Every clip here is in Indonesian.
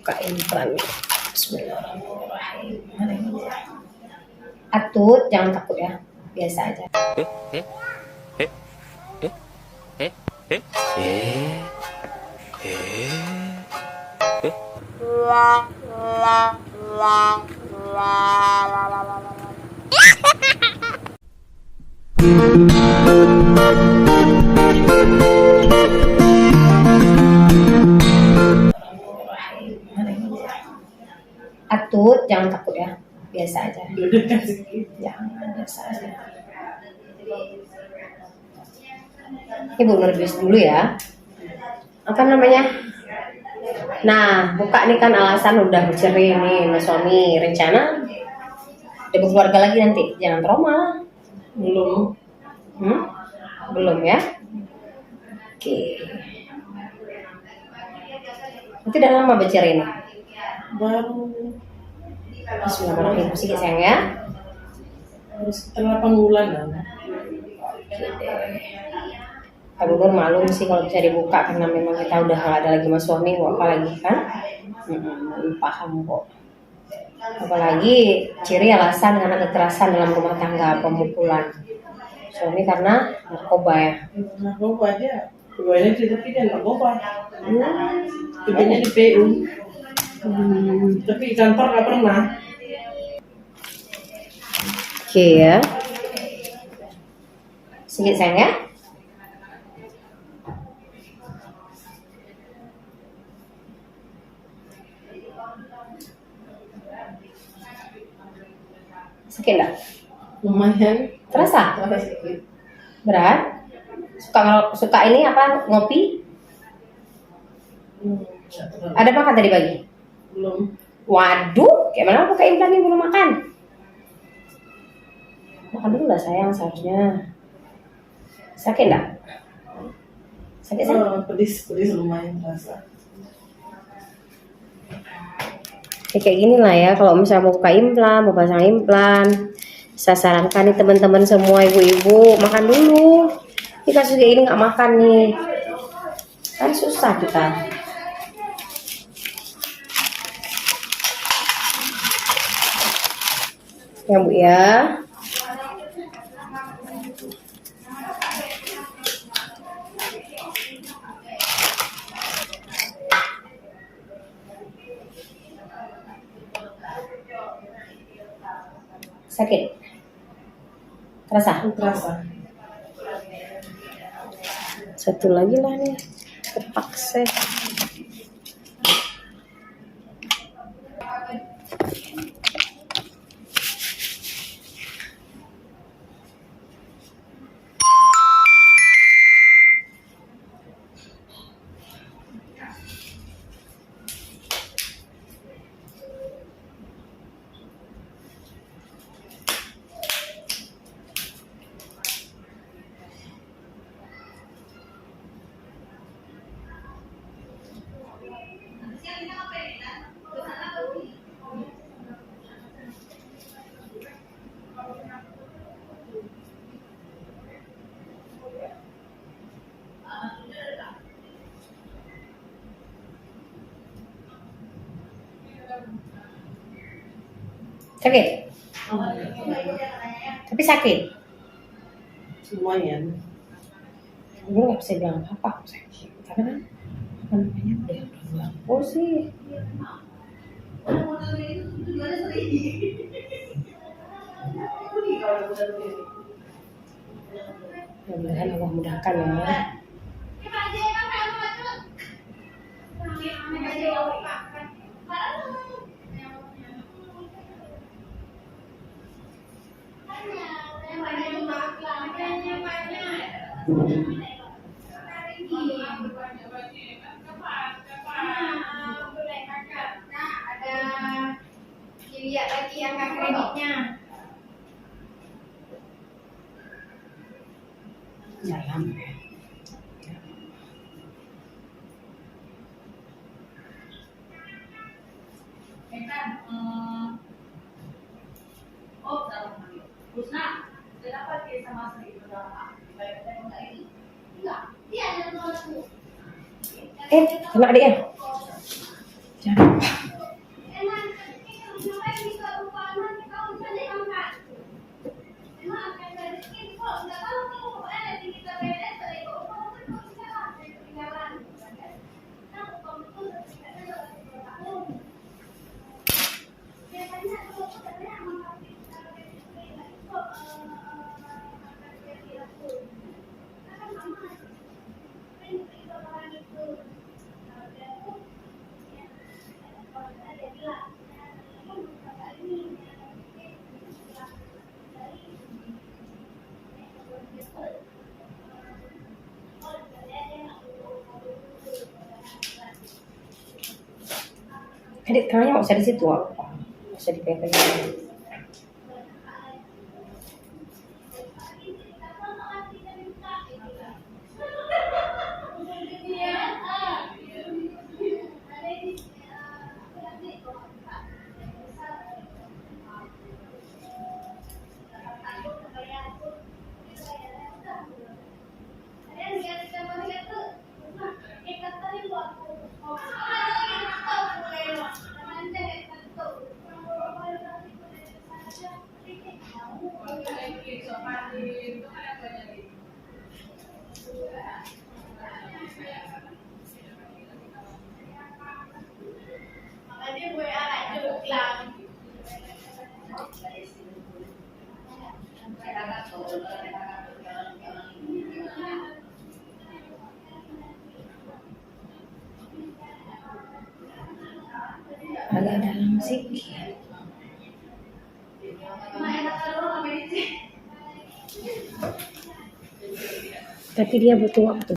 buka implan. Bismillahirrahmanirrahim. Atut, jangan takut ya, biasa aja. Atut, jangan takut ya, biasa aja. Jangan, biasa aja. Ibu nervous dulu ya. Apa namanya? Nah, buka nih kan alasan udah bercerai nih sama suami, rencana udah berkeluarga lagi nanti, jangan trauma. Belum. Belum ya? Oke. Itu udah lama bercerai nih? Baru Bismillahirrahmanirrahim, sedikit sayang ya. sekitar 8 bulan lah. Kalau Nur malum sih kalau bisa dibuka karena memang kita udah gak ada lagi mas suami, mau apa lagi kan? Paham kok. Apalagi ciri alasan karena kekerasan dalam rumah tangga, pemukulan suami karena narkoba ya. Narkoba aja. Keduanya cerita dia narkoba. Keduanya di PU. Tapi di kantor nggak pernah. Oke ya. Sedikit sayang ya. Sakit enggak? Lumayan. Terasa? Sakit. Berat? Suka ini apa? Ngopi? Ada makan tadi pagi? Belum. Waduh, kayak mana buka implan nih belum makan? Makan dulu lah sayang seharusnya. Sakit enggak? Sakit sayang? Pedis lumayan terasa. Kayak gini lah ya, kalau misalnya mau buka implan, mau pasang implan, saya sarankan nih teman-teman semua ibu-ibu makan dulu. Ini kasus kayak gini nggak makan nih, kan susah kita. Ya Bu ya. Sakit? Terasa? Terasa. Satu lagi lah nih, terpaksa. Sakit? Tapi sakit? Lumayan. Gue nggak bisa bilang apa sakit, karena kan namanya udah bilang sih. Mudah-mudahan Allah mudahkan ya. Ada dilihat lagi angka kreditnya. Dalam. Kena adik ya? Jangan lupa. Adik tangannya nggak usah di situ, nggak usah dipegang. Agak dalam sedikit. Tapi dia butuh waktu.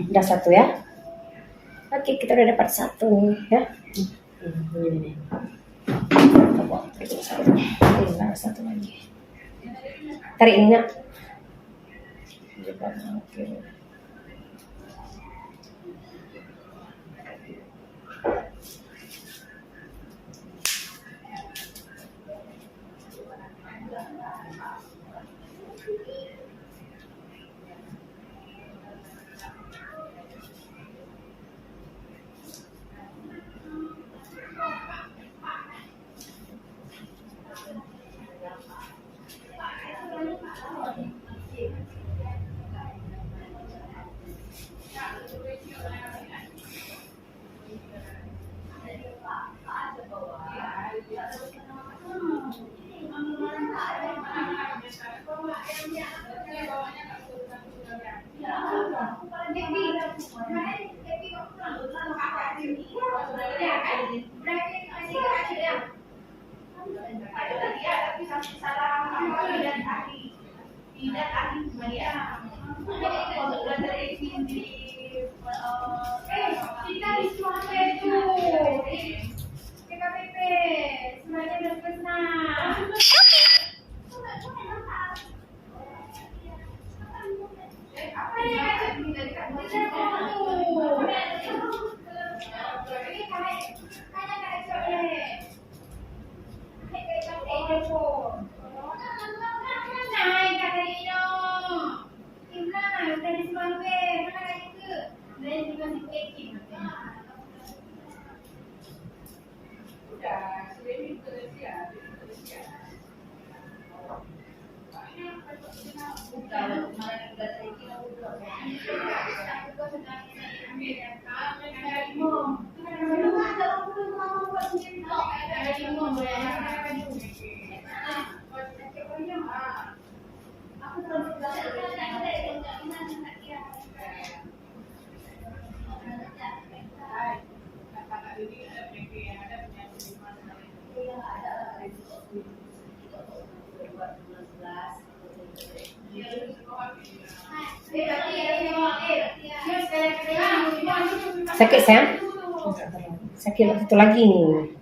Udah satu ya. Oke, kita udah dapat satu ya. Ini. Tinggal satu lagi. Tarik ini nak. Oke. Sakit sayang? Sakit satu lagi nih.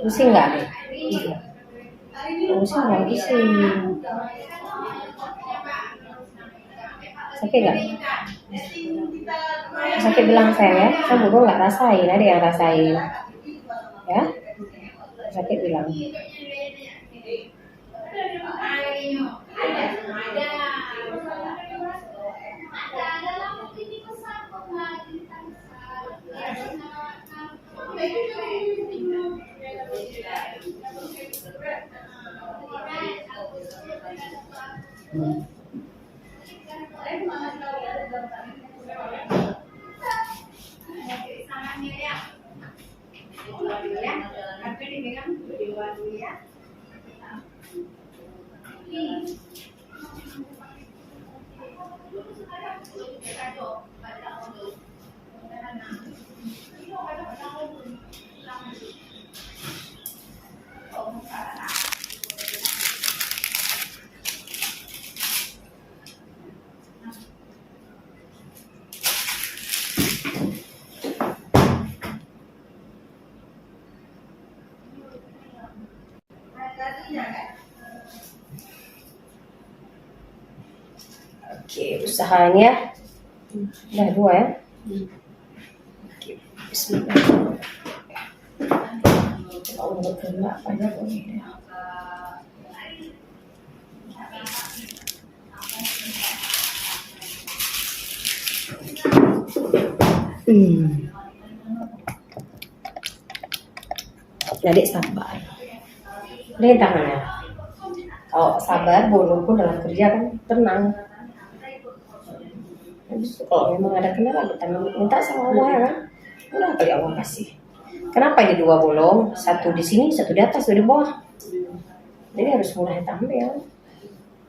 Pusing nggak? Pusing nggak? Pusing. Sakit nggak? Sakit bilang saya ya. Kamu tuh nggak rasain, ada yang rasain. Ya? Sakit bilang. Tangannya ya. Dulu ya. Tapi dipegang berdua dulu ya. Oke, usahanya udah 2 ya. Oke, bismillah. Kalau untuk kena banyak boleh deh. Jadi sabar. Ini tangannya. Kalau sabar, walaupun dalam kerja kan tenang. Habis itu kalau memang ada kendala kita minta sama Allah ya kan. Udah kali Allah kasih. Kenapa ini 2 bolong? 1 di sini, 1 di atas, 2 di bawah. Jadi harus mulai tampil.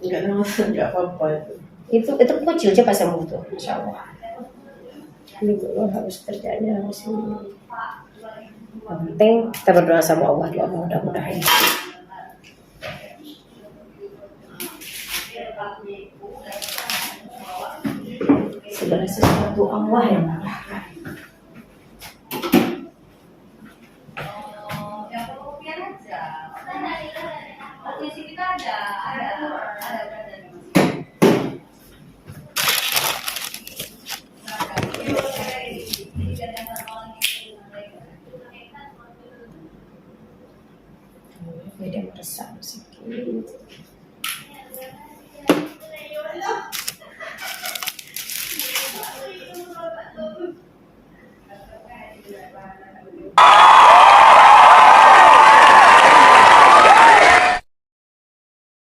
Enggak apa-apa itu. Itu kecil cepat sembuh tuh, insya Allah. Ini dulu harus kerjanya harus ini. Yang penting kita berdoa sama Allah, doa mudah-mudahan. Segala sesuatu Allah yang mudahkan.